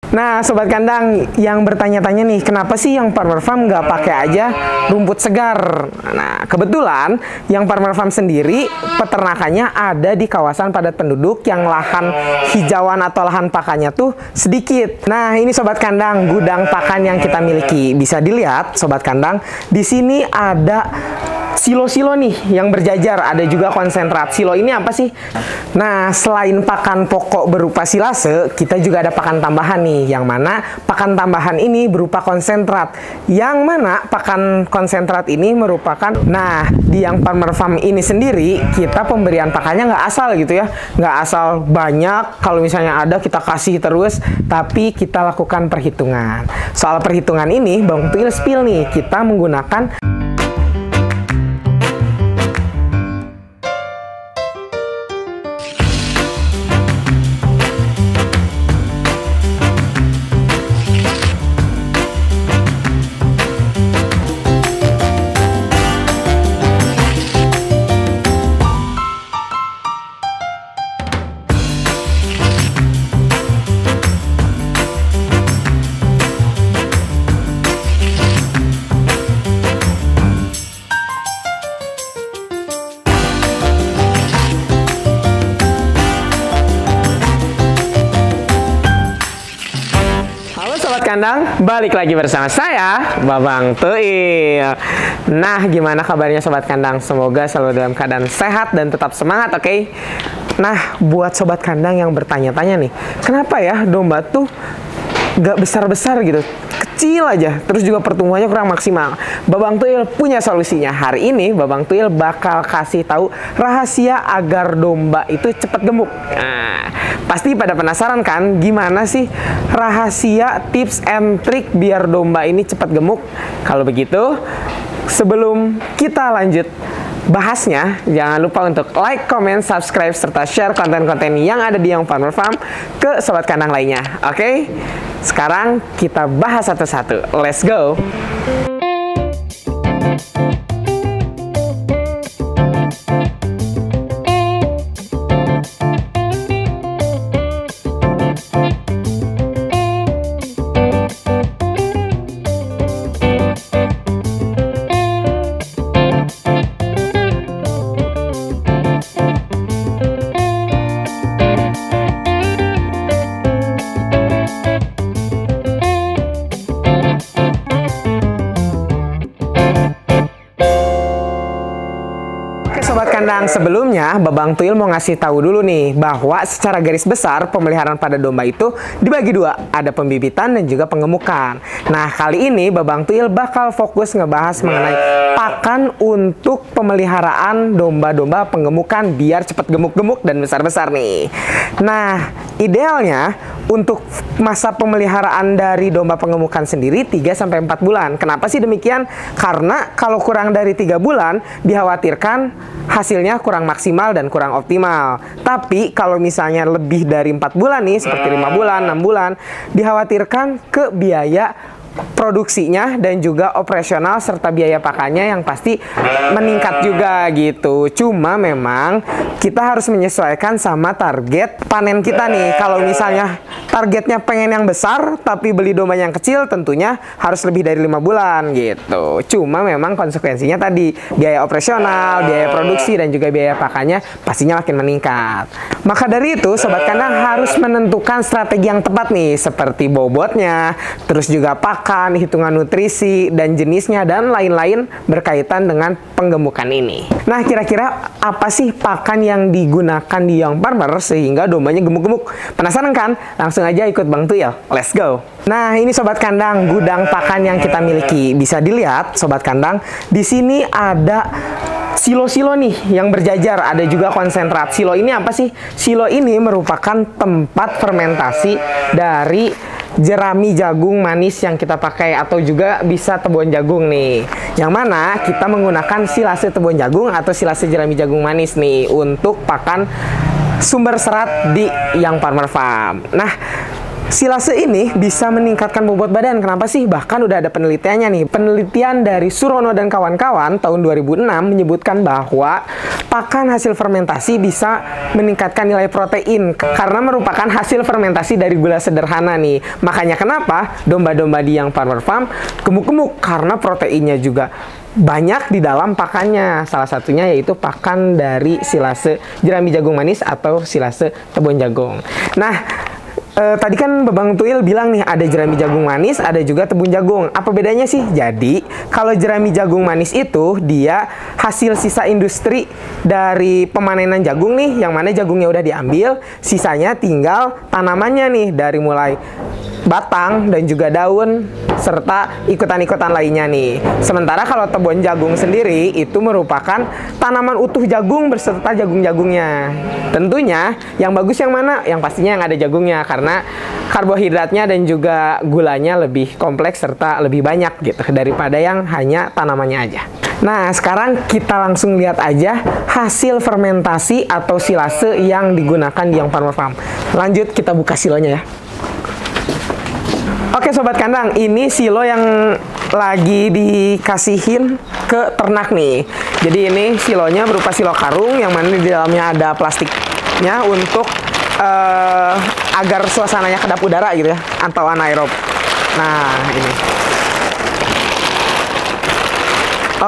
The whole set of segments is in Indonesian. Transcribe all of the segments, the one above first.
Nah, sobat kandang yang bertanya-tanya nih, kenapa sih yang Farmer Farm nggak pakai aja rumput segar? Nah, kebetulan yang Farmer Farm sendiri peternakannya ada di kawasan padat penduduk yang lahan hijauan atau lahan pakannya tuh sedikit. Nah, ini sobat kandang gudang pakan yang kita miliki. Bisa dilihat sobat kandang, di sini ada silo-silo nih yang berjajar, ada juga konsentrat. Silo ini apa sih? Nah, selain pakan pokok berupa silase, kita juga ada pakan tambahan nih, yang mana pakan tambahan ini berupa konsentrat. Yang mana pakan konsentrat ini merupakan, nah, di yang Farmer Farm ini sendiri, kita pemberian pakannya nggak asal gitu ya, nggak asal banyak, kalau misalnya ada kita kasih terus, tapi kita lakukan perhitungan. Soal perhitungan ini, Bang Tuil spill nih, kita menggunakan kandang, balik lagi bersama saya, Babang Tuil. Nah, gimana kabarnya sobat kandang? Semoga selalu dalam keadaan sehat dan tetap semangat, oke? Nah, buat sobat kandang yang bertanya-tanya nih, kenapa ya domba tuh gak besar-besar gitu, kecil aja, terus juga pertumbuhannya kurang maksimal? Babang Tuil punya solusinya. Hari ini Babang Tuil bakal kasih tahu rahasia agar domba itu cepat gemuk. Nah, pasti pada penasaran kan, gimana sih rahasia tips and trick biar domba ini cepat gemuk? Kalau begitu, sebelum kita lanjut bahasnya, jangan lupa untuk like, comment, subscribe, serta share konten-konten yang ada di Young Farmer Farm ke sobat kandang lainnya. Oke? Sekarang kita bahas satu-satu. Let's go! Sobat kandang, sebelumnya Babang Tuil mau ngasih tahu dulu nih bahwa secara garis besar pemeliharaan pada domba itu dibagi dua, ada pembibitan dan juga pengemukan. Nah, kali ini Babang Tuil bakal fokus ngebahas mengenai pakan untuk pemeliharaan domba-domba pengemukan biar cepat gemuk-gemuk dan besar-besar nih. Nah, idealnya untuk masa pemeliharaan dari domba pengemukan sendiri 3-4 bulan. Kenapa sih demikian? Karena kalau kurang dari 3 bulan dikhawatirkan hasilnya kurang maksimal dan kurang optimal. Tapi kalau misalnya lebih dari 4 bulan nih, seperti 5 bulan, 6 bulan, dikhawatirkan ke biaya produksinya dan juga operasional serta biaya pakannya yang pasti meningkat juga gitu. Cuma memang kita harus menyesuaikan sama target panen kita nih. Kalau misalnya targetnya pengen yang besar tapi beli domba yang kecil, tentunya harus lebih dari 5 bulan gitu. Cuma memang konsekuensinya tadi biaya operasional, biaya produksi dan juga biaya pakannya pastinya makin meningkat. Maka dari itu sobat kandang harus menentukan strategi yang tepat nih, seperti bobotnya, terus juga pakan, hitungan nutrisi dan jenisnya dan lain-lain berkaitan dengan penggemukan ini. Nah, kira-kira apa sih pakan yang digunakan di Young Farmer sehingga dombanya gemuk-gemuk? Penasaran kan? Langsung aja ikut Bang Tuil. Let's go! Nah, ini sobat kandang gudang pakan yang kita miliki. Bisa dilihat sobat kandang, di sini ada silo-silo nih yang berjajar, ada juga konsentrat. Silo ini apa sih? Silo ini merupakan tempat fermentasi dari jerami jagung manis yang kita pakai, atau juga bisa tebuan jagung nih, yang mana kita menggunakan silase tebuan jagung atau silase jerami jagung manis nih untuk pakan sumber serat di Young Farmer Farm. Nah, silase ini bisa meningkatkan bobot badan. Kenapa sih? Bahkan udah ada penelitiannya nih. Penelitian dari Surono dan kawan-kawan tahun 2006 menyebutkan bahwa pakan hasil fermentasi bisa meningkatkan nilai protein karena merupakan hasil fermentasi dari gula sederhana nih. Makanya kenapa domba-domba di Young Farmer Farm gemuk-gemuk, karena proteinnya juga banyak di dalam pakannya. Salah satunya yaitu pakan dari silase jerami jagung manis atau silase tebon jagung. Nah, tadi kan Babang Tuil bilang nih ada jerami jagung manis, ada juga tebun jagung. Apa bedanya sih? Jadi, kalau jerami jagung manis itu dia hasil sisa industri dari pemanenan jagung nih, yang mana jagungnya udah diambil, sisanya tinggal tanamannya nih, dari mulai batang dan juga daun serta ikutan-ikutan lainnya nih. Sementara kalau tebon jagung sendiri itu merupakan tanaman utuh jagung berserta jagung-jagungnya. Tentunya yang bagus yang mana? Yang pastinya yang ada jagungnya, karena karbohidratnya dan juga gulanya lebih kompleks serta lebih banyak gitu daripada yang hanya tanamannya aja. Nah, sekarang kita langsung lihat aja hasil fermentasi atau silase yang digunakan di Young Farmer Farm. Lanjut, kita buka silonya ya. Oke sobat kandang, ini silo yang lagi dikasihin ke ternak nih. Jadi ini silonya berupa silo karung yang mana di dalamnya ada plastiknya untuk agar suasananya kedap udara gitu ya, atau anaerob. Nah ini.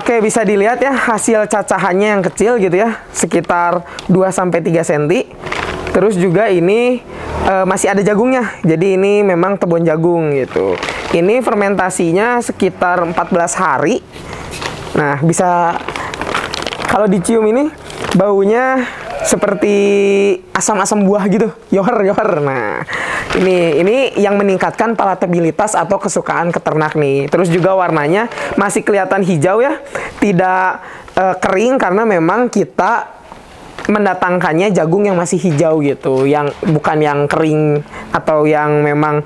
Oke, bisa dilihat ya hasil cacahannya yang kecil gitu ya, sekitar 2-3 cm. Terus juga ini masih ada jagungnya, jadi ini memang tebon jagung gitu. Ini fermentasinya sekitar 14 hari. Nah, bisa kalau dicium ini baunya seperti asam-asam buah gitu, yoher. Nah, ini yang meningkatkan palatabilitas atau kesukaan peternak nih. Terus juga warnanya masih kelihatan hijau ya, tidak kering karena memang kita mendatangkannya jagung yang masih hijau gitu, yang bukan yang kering atau yang memang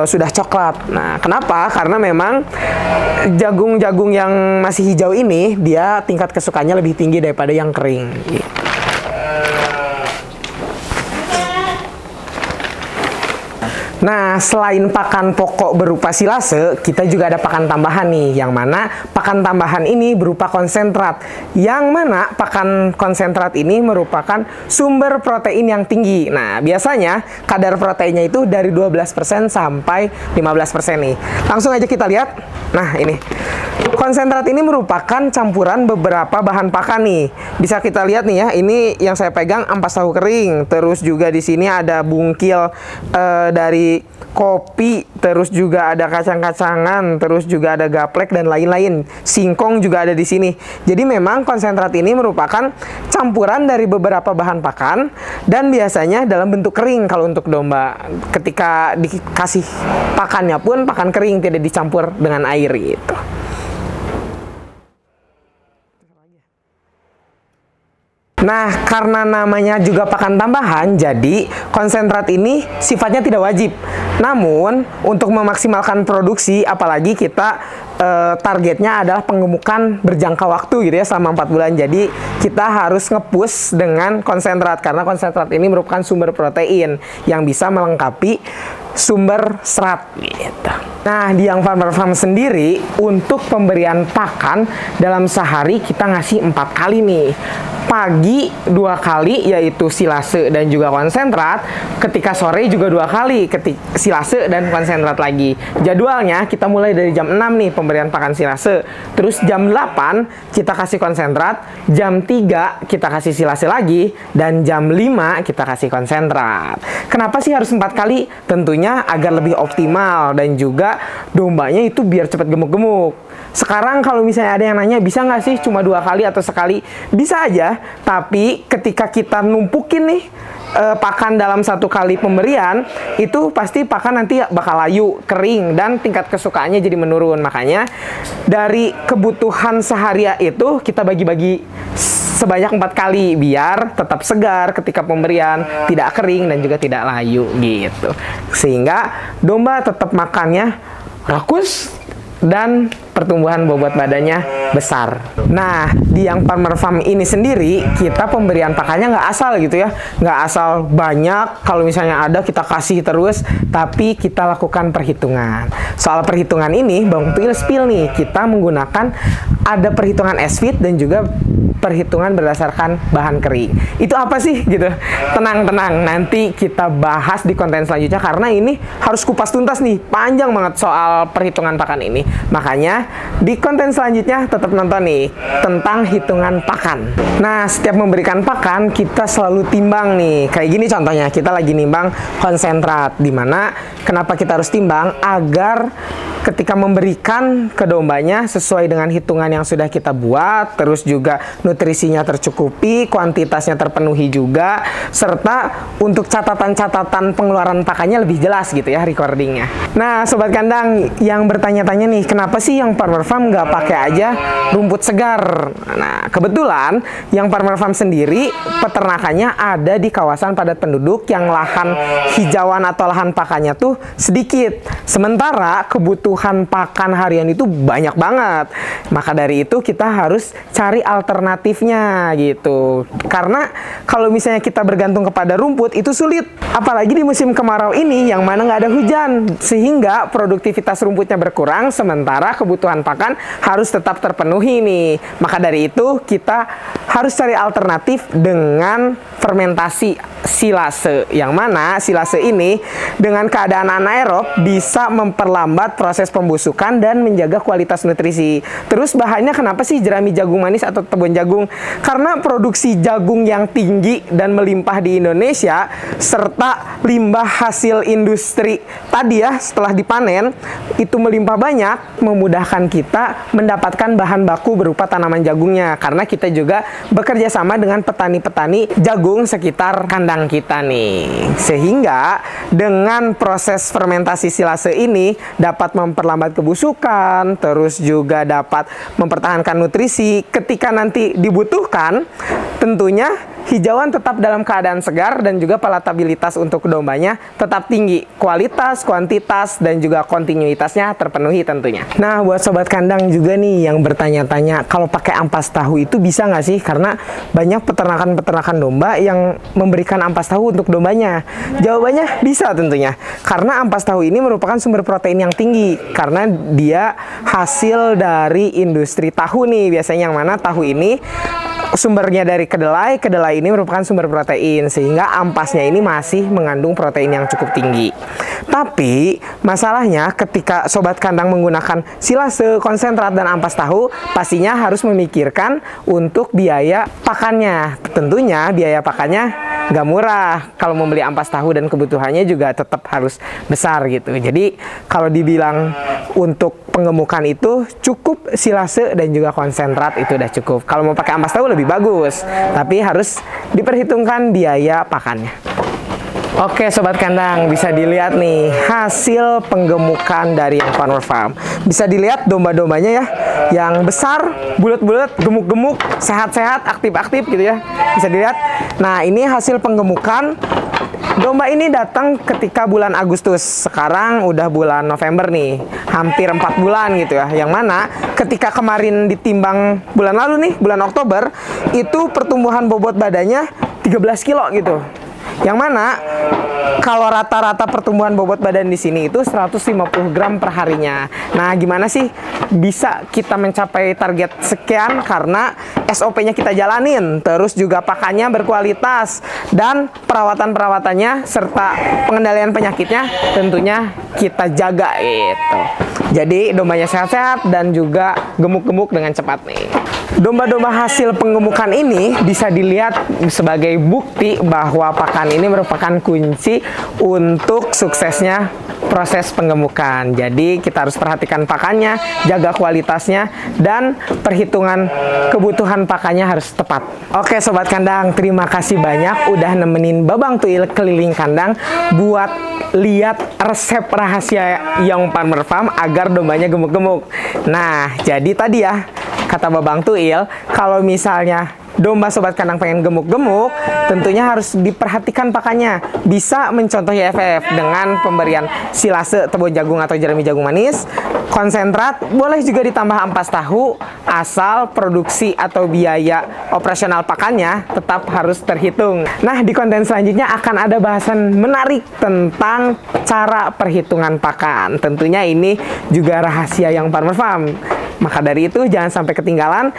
sudah coklat. Nah, kenapa? Karena memang jagung-jagung yang masih hijau ini dia tingkat kesukaannya lebih tinggi daripada yang kering gitu. Nah, selain pakan pokok berupa silase, kita juga ada pakan tambahan nih, yang mana pakan tambahan ini berupa konsentrat. Yang mana pakan konsentrat ini merupakan sumber protein yang tinggi. Nah, biasanya kadar proteinnya itu dari 12% sampai 15% nih. Langsung aja kita lihat. Nah, ini. Konsentrat ini merupakan campuran beberapa bahan pakan nih. Bisa kita lihat nih ya, ini yang saya pegang ampas tahu kering. Terus juga di sini ada bungkil dari kopi, terus juga ada kacang-kacangan, terus juga ada gaplek dan lain-lain. Singkong juga ada di sini. Jadi memang konsentrat ini merupakan campuran dari beberapa bahan pakan dan biasanya dalam bentuk kering kalau untuk domba. Ketika dikasih pakannya pun pakan kering, tidak dicampur dengan air gitu. Nah, karena namanya juga pakan tambahan, jadi konsentrat ini sifatnya tidak wajib. Namun, untuk memaksimalkan produksi, apalagi kita targetnya adalah pengemukan berjangka waktu gitu ya, selama 4 bulan. Jadi, kita harus nge-push dengan konsentrat, karena konsentrat ini merupakan sumber protein yang bisa melengkapi sumber serat gitu. Nah, di Young Farmer Farm sendiri, untuk pemberian pakan dalam sehari kita ngasih 4 kali nih. Pagi 2 kali yaitu silase dan juga konsentrat, ketika sore juga 2 kali silase dan konsentrat lagi. Jadwalnya kita mulai dari jam 6 nih pemberian pakan silase, terus jam 8 kita kasih konsentrat, jam 3 kita kasih silase lagi, dan jam 5 kita kasih konsentrat. Kenapa sih harus 4 kali? Tentunya agar lebih optimal dan juga dombanya itu biar cepat gemuk-gemuk. Sekarang kalau misalnya ada yang nanya, bisa nggak sih cuma 2 kali atau sekali? Bisa aja, tapi ketika kita numpukin nih pakan dalam 1 kali pemberian, itu pasti pakan nanti bakal layu, kering, dan tingkat kesukaannya jadi menurun. Makanya dari kebutuhan seharian itu kita bagi-bagi sebanyak 4 kali biar tetap segar ketika pemberian, tidak kering dan juga tidak layu gitu. Sehingga domba tetap makannya rakus dan pertumbuhan bobot badannya besar. Nah, di yang Farmer Farm ini sendiri, kita pemberian pakannya nggak asal gitu ya. Nggak asal banyak, kalau misalnya ada kita kasih terus, tapi kita lakukan perhitungan. Soal perhitungan ini, Bang Tuil spill nih, kita menggunakan ada perhitungan SFIT dan juga perhitungan berdasarkan bahan kering. Itu apa sih gitu? Tenang-tenang, nanti kita bahas di konten selanjutnya karena ini harus kupas tuntas nih, panjang banget soal perhitungan pakan ini. Makanya di konten selanjutnya tetap nonton nih tentang hitungan pakan. Nah, setiap memberikan pakan kita selalu timbang nih. Kayak gini contohnya, kita lagi nimbang konsentrat, dimana kenapa kita harus timbang? Agar ketika memberikan ke dombanya sesuai dengan hitungan yang sudah kita buat, terus juga nutrisinya tercukupi, kuantitasnya terpenuhi juga, serta untuk catatan-catatan pengeluaran pakannya lebih jelas gitu ya recordingnya. Nah, Sobat Kandang yang bertanya-tanya nih, kenapa sih yang Farmer Farm nggak pakai aja rumput segar? Nah, kebetulan yang Farmer Farm sendiri peternakannya ada di kawasan padat penduduk yang lahan hijauan atau lahan pakannya tuh sedikit. Sementara kebutuhan pakan harian itu banyak banget. Maka dari itu kita harus cari alternatifnya gitu. Karena kalau misalnya kita bergantung kepada rumput itu sulit. Apalagi di musim kemarau ini yang mana nggak ada hujan. Sehingga produktivitas rumputnya berkurang sementara kebutuhan pakan harus tetap terpenuhi nih. Maka dari itu kita harus cari alternatif dengan fermentasi silase. Yang mana silase ini dengan keadaan anaerob bisa memperlambat proses pembusukan dan menjaga kualitas nutrisi. Terus bahannya kenapa sih jerami jagung manis atau tebon jagung? Karena produksi jagung yang tinggi dan melimpah di Indonesia serta limbah hasil industri tadi ya setelah dipanen itu melimpah banyak, memudahkan kita mendapatkan bahan baku berupa tanaman jagungnya karena kita juga bekerja sama dengan petani-petani jagung sekitar kandang kita nih. Sehingga dengan proses fermentasi silase ini dapat memperlambat kebusukan, terus juga dapat mempertahankan nutrisi. Ketika nanti dibutuhkan, tentunya hijauan tetap dalam keadaan segar dan juga palatabilitas untuk dombanya tetap tinggi. Kualitas, kuantitas, dan juga kontinuitasnya terpenuhi tentunya. Nah, buat Sobat Kandang juga nih yang bertanya-tanya, kalau pakai ampas tahu itu bisa nggak sih? Karena banyak peternakan-peternakan domba yang memberikan ampas tahu untuk dombanya. Jawabannya bisa tentunya. Karena ampas tahu ini merupakan sumber protein yang tinggi. Karena dia hasil dari industri tahu nih. Biasanya yang mana tahu ini sumbernya dari kedelai, kedelai ini merupakan sumber protein, sehingga ampasnya ini masih mengandung protein yang cukup tinggi. Tapi masalahnya ketika Sobat Kandang menggunakan silase, konsentrat, dan ampas tahu, pastinya harus memikirkan untuk biaya pakannya. Tentunya biaya pakannya nggak murah. Kalau membeli ampas tahu dan kebutuhannya juga tetap harus besar gitu. Jadi kalau dibilang untuk penggemukan itu cukup silase dan juga konsentrat itu udah cukup. Kalau mau pakai ampas tahu lebih bagus, tapi harus diperhitungkan biaya pakannya. Oke Sobat Kandang, bisa dilihat nih hasil penggemukan dari yang Farmer Farm. Bisa dilihat domba-dombanya ya, yang besar, bulat-bulat, gemuk-gemuk, sehat-sehat, aktif-aktif gitu ya. Bisa dilihat. Nah, ini hasil penggemukan. Domba ini datang ketika bulan Agustus. Sekarang udah bulan November nih, hampir 4 bulan gitu ya. Yang mana ketika kemarin ditimbang bulan lalu nih, bulan Oktober, itu pertumbuhan bobot badannya 13 kilo gitu. Yang mana kalau rata-rata pertumbuhan bobot badan di sini itu 150 gram per harinya. Nah, gimana sih bisa kita mencapai target sekian? Karena SOP-nya kita jalanin, terus juga pakannya berkualitas, dan perawatan-perawatannya serta pengendalian penyakitnya tentunya kita jaga gitu. Jadi dombanya sehat-sehat dan juga gemuk-gemuk dengan cepat nih. Domba-domba hasil penggemukan ini bisa dilihat sebagai bukti bahwa pakan ini merupakan kunci untuk suksesnya proses penggemukan. Jadi kita harus perhatikan pakannya, jaga kualitasnya, dan perhitungan kebutuhan pakannya harus tepat. Oke Sobat Kandang, terima kasih banyak udah nemenin Babang Tuil keliling kandang buat lihat resep rahasia Young Farmer Farm agar dombanya gemuk-gemuk. Nah, jadi tadi ya kata Babang Tuil, kalau misalnya domba sobat kandang pengen gemuk-gemuk, tentunya harus diperhatikan pakannya. Bisa mencontoh IFF dengan pemberian silase, tepung jagung atau jerami jagung manis, konsentrat, boleh juga ditambah ampas tahu, asal produksi atau biaya operasional pakannya tetap harus terhitung. Nah, di konten selanjutnya akan ada bahasan menarik tentang cara perhitungan pakan. Tentunya ini juga rahasia Young Farmer Farm. Maka dari itu jangan sampai ketinggalan,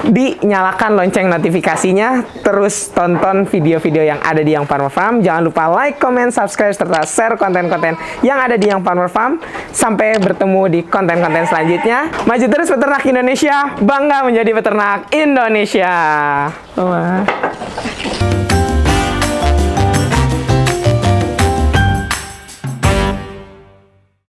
dinyalakan lonceng notifikasinya, terus tonton video-video yang ada di Young Farmer Farm. Jangan lupa like, comment, subscribe, serta share konten-konten yang ada di Young Farmer Farm. Sampai bertemu di konten-konten selanjutnya. Maju terus peternak Indonesia, bangga menjadi peternak Indonesia. Wah.